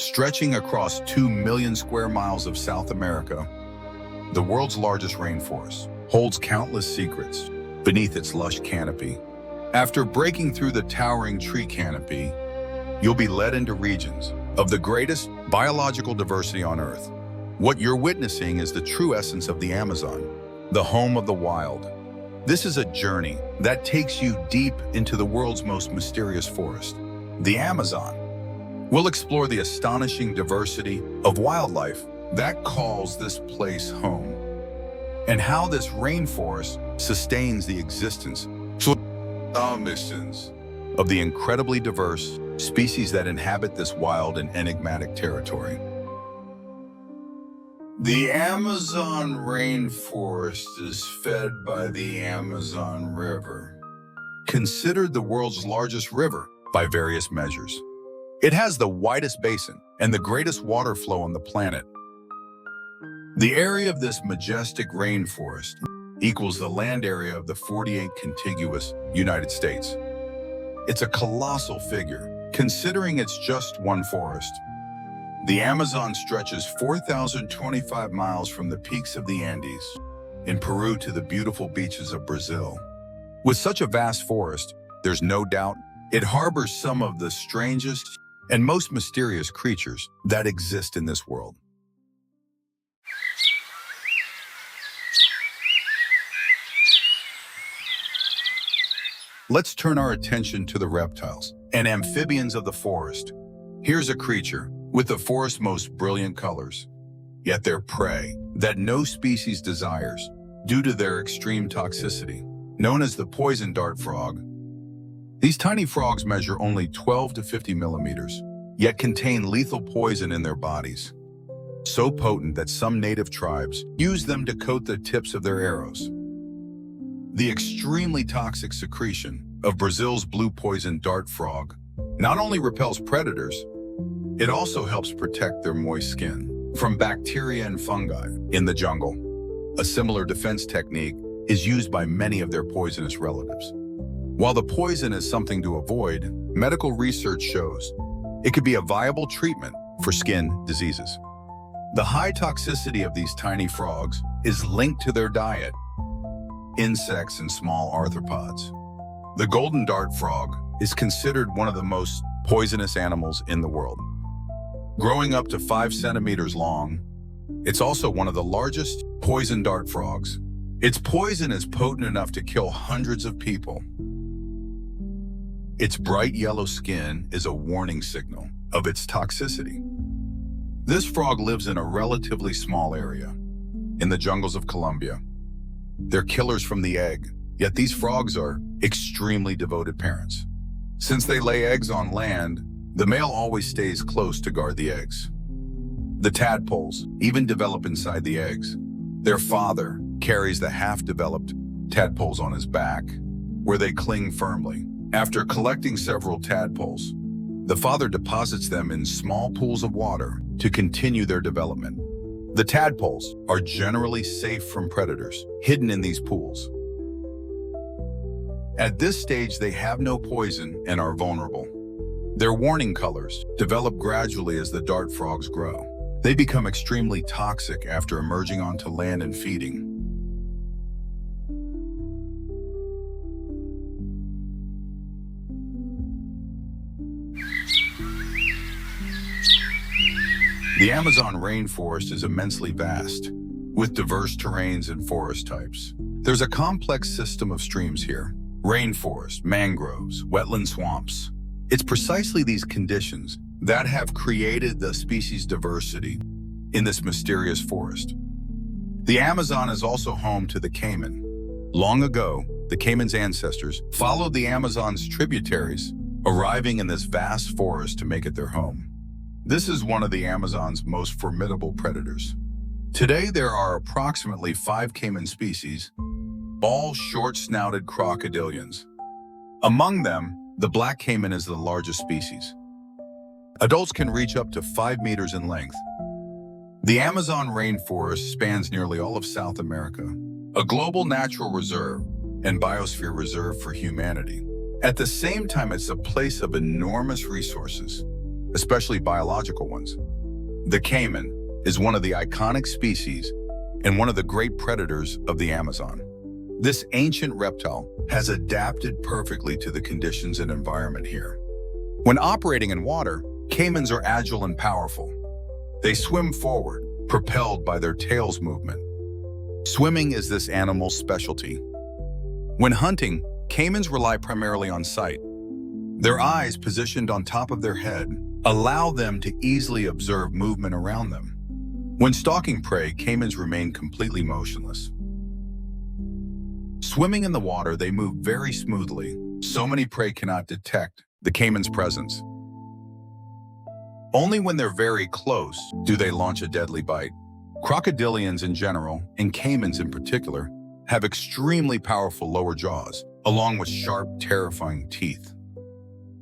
Stretching across 2 million square miles of South America, the world's largest rainforest holds countless secrets beneath its lush canopy. After breaking through the towering tree canopy, you'll be led into regions of the greatest biological diversity on Earth. What you're witnessing is the true essence of the Amazon, the home of the wild. This is a journey that takes you deep into the world's most mysterious forest, the Amazon. We'll explore the astonishing diversity of wildlife that calls this place home, and how this rainforest sustains the existence of the incredibly diverse species that inhabit this wild and enigmatic territory. The Amazon rainforest is fed by the Amazon River, considered the world's largest river by various measures. It has the widest basin and the greatest water flow on the planet. The area of this majestic rainforest equals the land area of the 48 contiguous United States. It's a colossal figure, considering it's just one forest. The Amazon stretches 4,025 miles from the peaks of the Andes in Peru to the beautiful beaches of Brazil. With such a vast forest, there's no doubt it harbors some of the strangest and most mysterious creatures that exist in this world. Let's turn our attention to the reptiles and amphibians of the forest. Here's a creature with the forest's most brilliant colors, yet they're prey that no species desires due to their extreme toxicity, known as the poison dart frog. These tiny frogs measure only 12 to 50 millimeters, yet contain lethal poison in their bodies, so potent that some native tribes use them to coat the tips of their arrows. The extremely toxic secretion of Brazil's blue poison dart frog not only repels predators, it also helps protect their moist skin from bacteria and fungi in the jungle. A similar defense technique is used by many of their poisonous relatives. While the poison is something to avoid, medical research shows it could be a viable treatment for skin diseases. The high toxicity of these tiny frogs is linked to their diet, insects and small arthropods. The golden dart frog is considered one of the most poisonous animals in the world. Growing up to 5 centimeters long, it's also one of the largest poison dart frogs. Its poison is potent enough to kill hundreds of people. Its bright yellow skin is a warning signal of its toxicity. This frog lives in a relatively small area in the jungles of Colombia. They're killers from the egg, yet these frogs are extremely devoted parents. Since they lay eggs on land, the male always stays close to guard the eggs. The tadpoles even develop inside the eggs. Their father carries the half-developed tadpoles on his back, where they cling firmly. After collecting several tadpoles, the father deposits them in small pools of water to continue their development. The tadpoles are generally safe from predators, hidden in these pools. At this stage, they have no poison and are vulnerable. Their warning colors develop gradually as the dart frogs grow. They become extremely toxic after emerging onto land and feeding. The Amazon rainforest is immensely vast, with diverse terrains and forest types. There's a complex system of streams here: rainforest, mangroves, wetland swamps. It's precisely these conditions that have created the species diversity in this mysterious forest. The Amazon is also home to the caiman. Long ago, the caiman's ancestors followed the Amazon's tributaries, arriving in this vast forest to make it their home. This is one of the Amazon's most formidable predators. Today, there are approximately 5 caiman species, all short-snouted crocodilians. Among them, the black caiman is the largest species. Adults can reach up to 5 meters in length. The Amazon rainforest spans nearly all of South America, a global natural reserve and biosphere reserve for humanity. At the same time, it's a place of enormous resources. especially biological ones. The caiman is one of the iconic species and one of the great predators of the Amazon. This ancient reptile has adapted perfectly to the conditions and environment here. When operating in water, caimans are agile and powerful. They swim forward, propelled by their tail's movement. Swimming is this animal's specialty. When hunting, caimans rely primarily on sight. Their eyes, positioned on top of their head, allow them to easily observe movement around them. When stalking prey, caimans remain completely motionless. Swimming in the water, they move very smoothly, so many prey cannot detect the caiman's presence. Only when they're very close do they launch a deadly bite. Crocodilians in general, and caimans in particular, have extremely powerful lower jaws, along with sharp, terrifying teeth.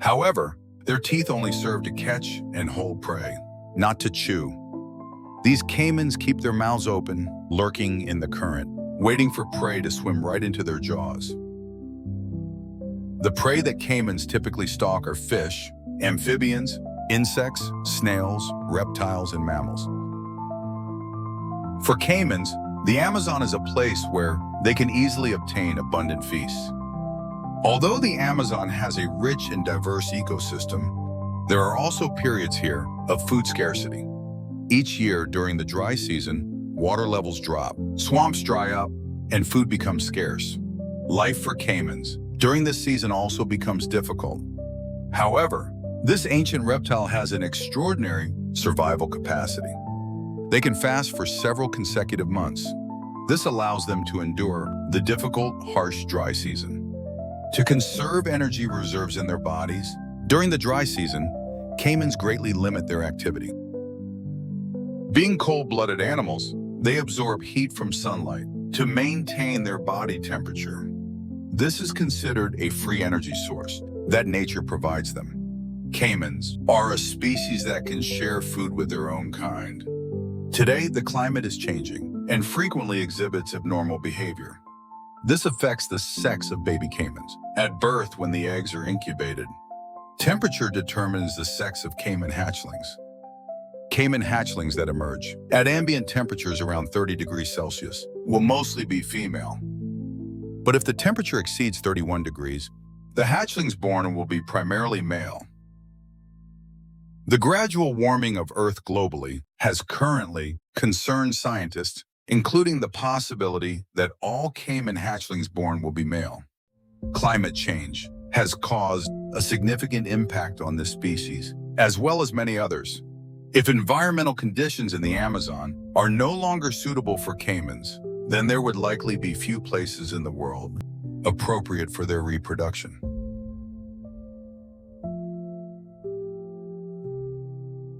However, their teeth only serve to catch and hold prey, not to chew. These caimans keep their mouths open, lurking in the current, waiting for prey to swim right into their jaws. The prey that caimans typically stalk are fish, amphibians, insects, snails, reptiles, and mammals. For caimans, the Amazon is a place where they can easily obtain abundant feasts. Although the Amazon has a rich and diverse ecosystem, there are also periods here of food scarcity. Each year during the dry season, water levels drop, swamps dry up, and food becomes scarce. Life for caimans during this season also becomes difficult. However, this ancient reptile has an extraordinary survival capacity. They can fast for several consecutive months. This allows them to endure the difficult, harsh dry season. To conserve energy reserves in their bodies, during the dry season, caimans greatly limit their activity. Being cold-blooded animals, they absorb heat from sunlight to maintain their body temperature. This is considered a free energy source that nature provides them. Caimans are a species that can share food with their own kind. Today, the climate is changing and frequently exhibits abnormal behavior. This affects the sex of baby caimans at birth when the eggs are incubated. Temperature determines the sex of caiman hatchlings. Caiman hatchlings that emerge at ambient temperatures around 30 degrees Celsius will mostly be female. But if the temperature exceeds 31 degrees, the hatchlings born will be primarily male. The gradual warming of Earth globally has currently concerned scientists, including the possibility that all caiman hatchlings born will be male. Climate change has caused a significant impact on this species, as well as many others. If environmental conditions in the Amazon are no longer suitable for caimans, then there would likely be few places in the world appropriate for their reproduction.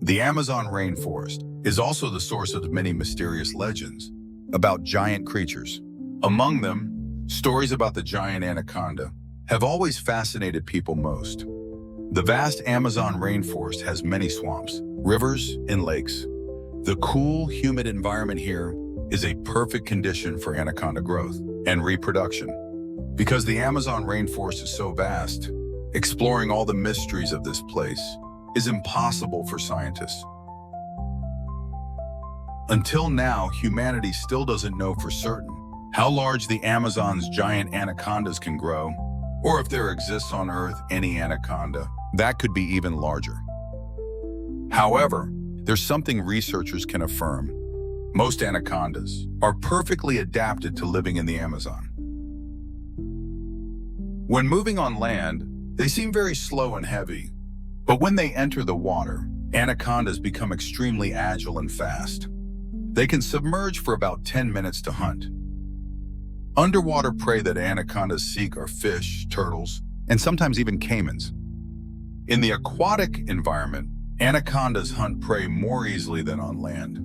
The Amazon rainforest is also the source of many mysterious legends about giant creatures. Among them, stories about the giant anaconda have always fascinated people most. The vast Amazon rainforest has many swamps, rivers, and lakes. The cool, humid environment here is a perfect condition for anaconda growth and reproduction. Because the Amazon rainforest is so vast, exploring all the mysteries of this place is impossible for scientists. Until now, humanity still doesn't know for certain how large the Amazon's giant anacondas can grow, or if there exists on Earth any anaconda that could be even larger. However, there's something researchers can affirm. Most anacondas are perfectly adapted to living in the Amazon. When moving on land, they seem very slow and heavy, but when they enter the water, anacondas become extremely agile and fast. They can submerge for about 10 minutes to hunt. Underwater prey that anacondas seek are fish, turtles, and sometimes even caimans. In the aquatic environment, anacondas hunt prey more easily than on land.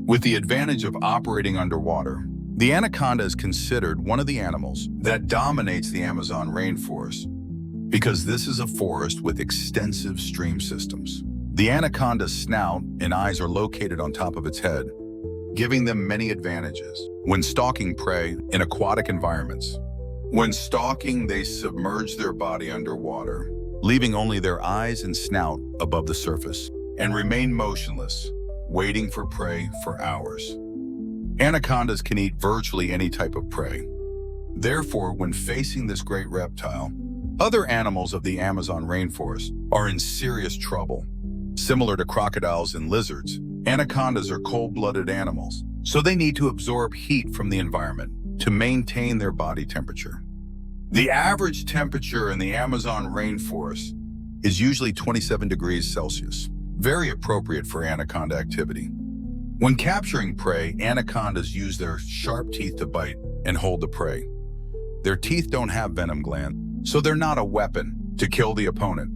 With the advantage of operating underwater, the anaconda is considered one of the animals that dominates the Amazon rainforest because this is a forest with extensive stream systems. The anaconda's snout and eyes are located on top of its head, giving them many advantages when stalking prey in aquatic environments. When stalking, they submerge their body underwater, leaving only their eyes and snout above the surface, and remain motionless, waiting for prey for hours. Anacondas can eat virtually any type of prey. Therefore, when facing this great reptile, other animals of the Amazon rainforest are in serious trouble. Similar to crocodiles and lizards, anacondas are cold-blooded animals, so they need to absorb heat from the environment to maintain their body temperature. The average temperature in the Amazon rainforest is usually 27 degrees Celsius, very appropriate for anaconda activity. When capturing prey, anacondas use their sharp teeth to bite and hold the prey. Their teeth don't have venom glands, so they're not a weapon to kill the opponent.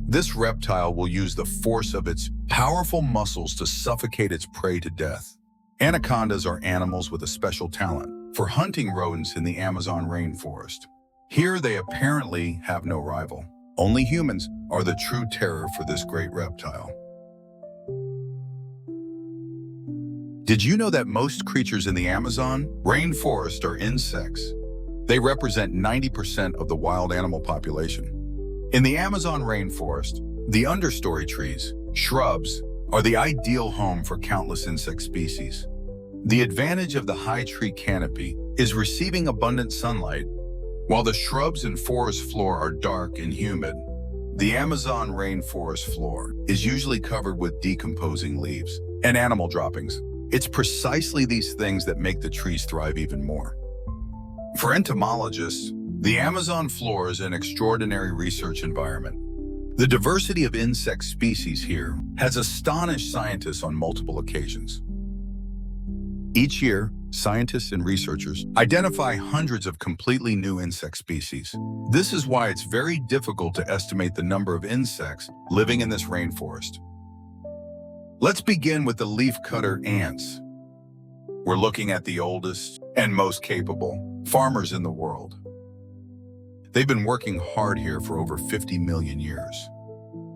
This reptile will use the force of its powerful muscles to suffocate its prey to death. Anacondas are animals with a special talent for hunting rodents in the Amazon rainforest. Here they apparently have no rival. Only humans are the true terror for this great reptile. Did you know that most creatures in the Amazon rainforest are insects? They represent 90% of the wild animal population. In the Amazon rainforest, the understory trees, shrubs, are the ideal home for countless insect species. The advantage of the high tree canopy is receiving abundant sunlight. While the shrubs and forest floor are dark and humid, the Amazon rainforest floor is usually covered with decomposing leaves and animal droppings. It's precisely these things that make the trees thrive even more. For entomologists, the Amazon floor is an extraordinary research environment. The diversity of insect species here has astonished scientists on multiple occasions. Each year, scientists and researchers identify hundreds of completely new insect species. This is why it's very difficult to estimate the number of insects living in this rainforest. Let's begin with the leafcutter ants. We're looking at the oldest and most capable farmers in the world. They've been working hard here for over 50 million years.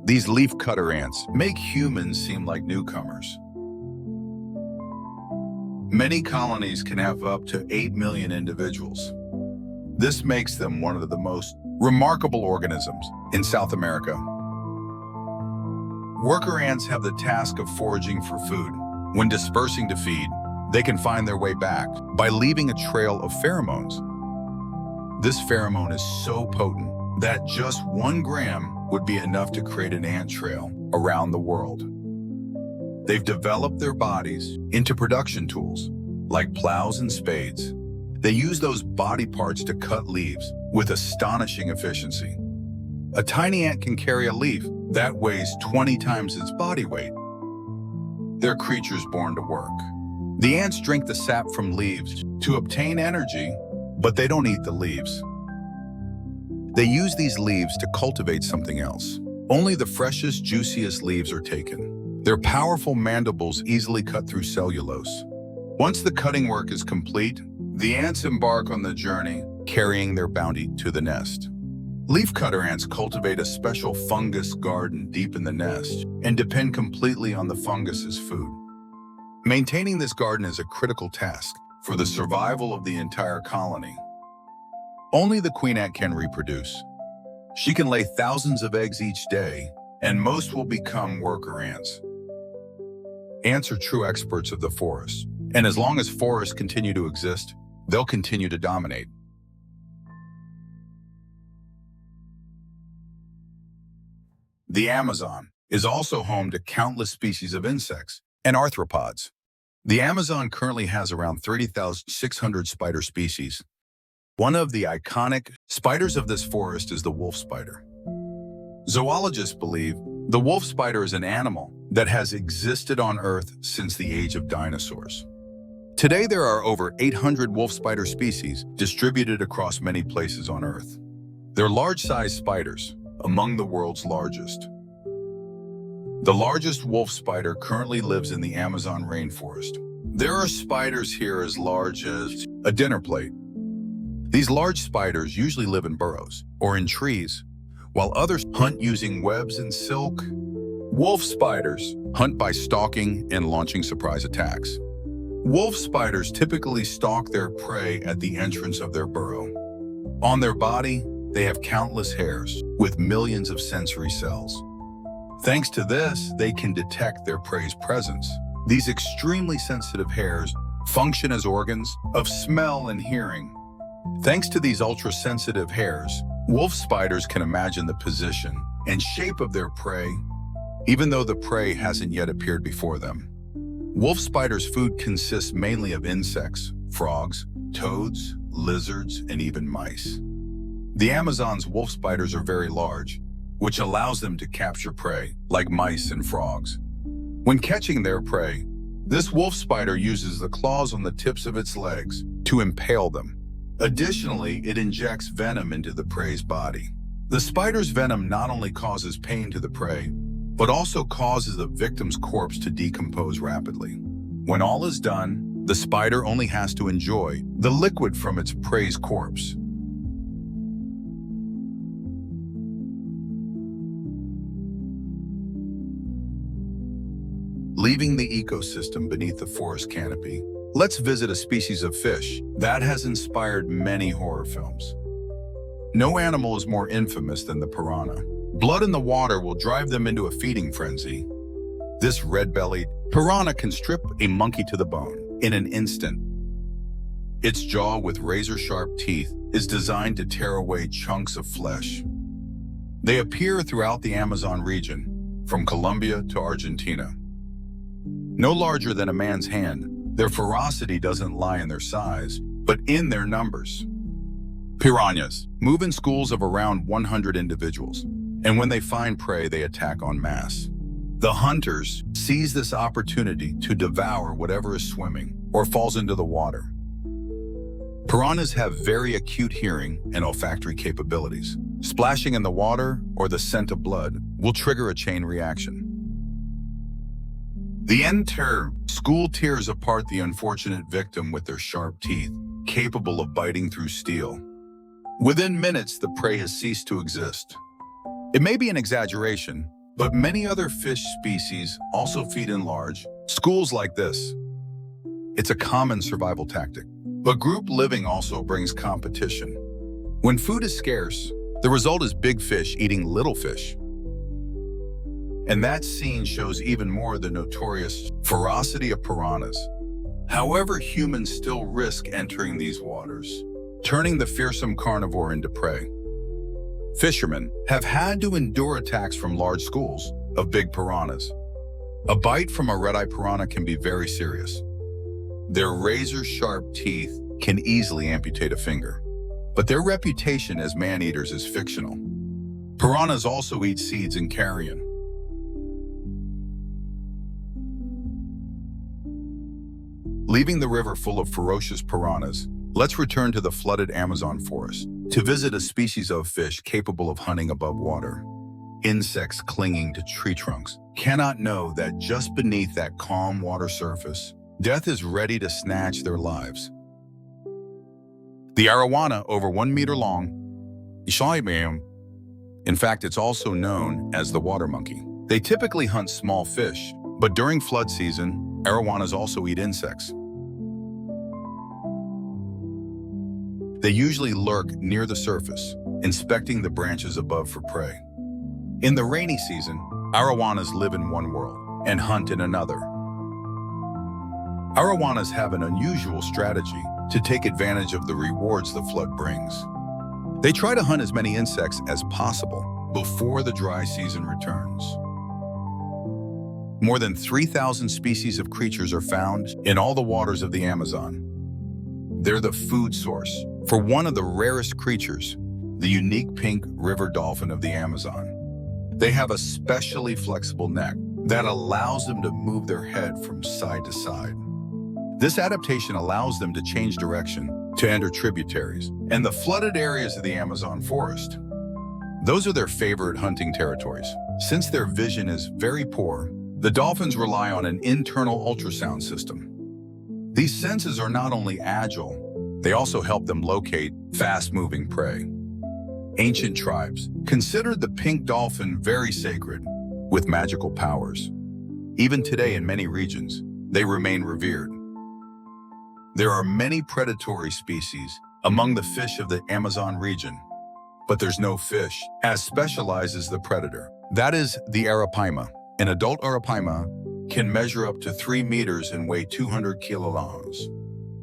These leafcutter ants make humans seem like newcomers. Many colonies can have up to 8 million individuals. This makes them one of the most remarkable organisms in South America. Worker ants have the task of foraging for food. When dispersing to feed, they can find their way back by leaving a trail of pheromones. This pheromone is so potent that just 1 gram would be enough to create an ant trail around the world. They've developed their bodies into production tools, like plows and spades. They use those body parts to cut leaves with astonishing efficiency. A tiny ant can carry a leaf that weighs 20 times its body weight. They're creatures born to work. The ants drink the sap from leaves to obtain energy, but they don't eat the leaves. They use these leaves to cultivate something else. Only the freshest, juiciest leaves are taken. Their powerful mandibles easily cut through cellulose. Once the cutting work is complete, the ants embark on the journey, carrying their bounty to the nest. Leafcutter ants cultivate a special fungus garden deep in the nest and depend completely on the fungus as food. Maintaining this garden is a critical task for the survival of the entire colony. Only the queen ant can reproduce. She can lay thousands of eggs each day, and most will become worker ants. Ants are true experts of the forest, and as long as forests continue to exist, they'll continue to dominate. The Amazon is also home to countless species of insects and arthropods. The Amazon currently has around 30,600 spider species. One of the iconic spiders of this forest is the wolf spider. Zoologists believe the wolf spider is an animal that has existed on Earth since the age of dinosaurs. Today, there are over 800 wolf spider species distributed across many places on Earth. They're large-sized spiders, among the world's largest. The largest wolf spider currently lives in the Amazon rainforest. There are spiders here as large as a dinner plate. These large spiders usually live in burrows or in trees, while others hunt using webs and silk. Wolf spiders hunt by stalking and launching surprise attacks. Wolf spiders typically stalk their prey at the entrance of their burrow. On their body, they have countless hairs with millions of sensory cells. Thanks to this, they can detect their prey's presence. These extremely sensitive hairs function as organs of smell and hearing. Thanks to these ultra-sensitive hairs, wolf spiders can imagine the position and shape of their prey, even though the prey hasn't yet appeared before them. Wolf spiders' food consists mainly of insects, frogs, toads, lizards, and even mice. The Amazon's wolf spiders are very large, which allows them to capture prey, like mice and frogs. When catching their prey, this wolf spider uses the claws on the tips of its legs to impale them. Additionally, it injects venom into the prey's body. The spider's venom not only causes pain to the prey, but also causes the victim's corpse to decompose rapidly. When all is done, the spider only has to enjoy the liquid from its prey's corpse. Leaving the ecosystem beneath the forest canopy, let's visit a species of fish that has inspired many horror films. No animal is more infamous than the piranha. Blood in the water will drive them into a feeding frenzy. This red-bellied piranha can strip a monkey to the bone in an instant. Its jaw with razor-sharp teeth is designed to tear away chunks of flesh. They appear throughout the Amazon region, from Colombia to Argentina. No larger than a man's hand, their ferocity doesn't lie in their size, but in their numbers. Piranhas move in schools of around 100 individuals, and when they find prey, they attack en masse. The hunters seize this opportunity to devour whatever is swimming or falls into the water. Piranhas have very acute hearing and olfactory capabilities. Splashing in the water or the scent of blood will trigger a chain reaction. The enter school tears apart the unfortunate victim with their sharp teeth, capable of biting through steel. Within minutes, the prey has ceased to exist. It may be an exaggeration, but many other fish species also feed in large schools like this. It's a common survival tactic, but group living also brings competition. When food is scarce, the result is big fish eating little fish. And that scene shows even more the notorious ferocity of piranhas. However, humans still risk entering these waters, turning the fearsome carnivore into prey. Fishermen have had to endure attacks from large schools of big piranhas. A bite from a red-eye piranha can be very serious. Their razor-sharp teeth can easily amputate a finger, but their reputation as man-eaters is fictional. Piranhas also eat seeds and carrion. Leaving the river full of ferocious piranhas, let's return to the flooded Amazon forest to visit a species of fish capable of hunting above water. Insects clinging to tree trunks cannot know that just beneath that calm water surface, death is ready to snatch their lives. The arowana, over 1 meter long, in fact, it's also known as the water monkey. They typically hunt small fish, but during flood season, arowanas also eat insects. They usually lurk near the surface, inspecting the branches above for prey. In the rainy season, arowanas live in one world and hunt in another. Arowanas have an unusual strategy to take advantage of the rewards the flood brings. They try to hunt as many insects as possible before the dry season returns. More than 3,000 species of creatures are found in all the waters of the Amazon. They're the food source for one of the rarest creatures, the unique pink river dolphin of the Amazon. They have a specially flexible neck that allows them to move their head from side to side. This adaptation allows them to change direction to enter tributaries and the flooded areas of the Amazon forest. Those are their favorite hunting territories. Since their vision is very poor, the dolphins rely on an internal ultrasound system. These senses are not only agile, they also help them locate fast-moving prey. Ancient tribes considered the pink dolphin very sacred, with magical powers. Even today in many regions, they remain revered. There are many predatory species among the fish of the Amazon region. But there's no fish as specialized as the predator. That is the arapaima. An adult arapaima can measure up to 3 meters and weigh 200 kilograms.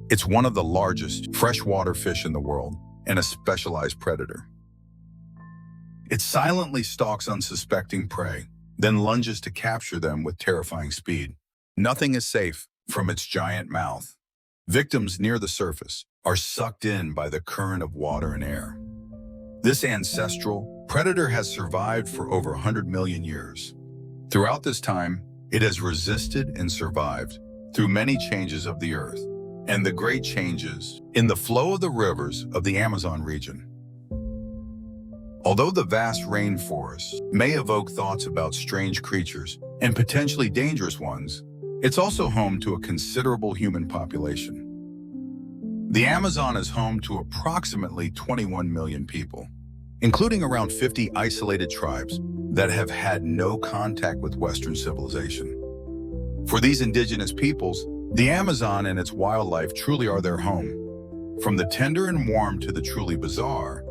It's one of the largest freshwater fish in the world and a specialized predator. It silently stalks unsuspecting prey, then lunges to capture them with terrifying speed. Nothing is safe from its giant mouth. Victims near the surface are sucked in by the current of water and air. This ancestral predator has survived for over 100 million years. Throughout this time, it has resisted and survived through many changes of the earth and the great changes in the flow of the rivers of the Amazon region. Although the vast rainforest may evoke thoughts about strange creatures and potentially dangerous ones, it's also home to a considerable human population. The Amazon is home to approximately 21 million people, including around 50 isolated tribes that have had no contact with Western civilization. For these indigenous peoples, the Amazon and its wildlife truly are their home. From the tender and warm to the truly bizarre,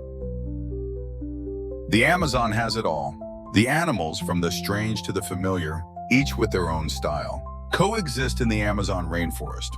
the Amazon has it all. The animals, from the strange to the familiar, each with their own style, coexist in the Amazon rainforest.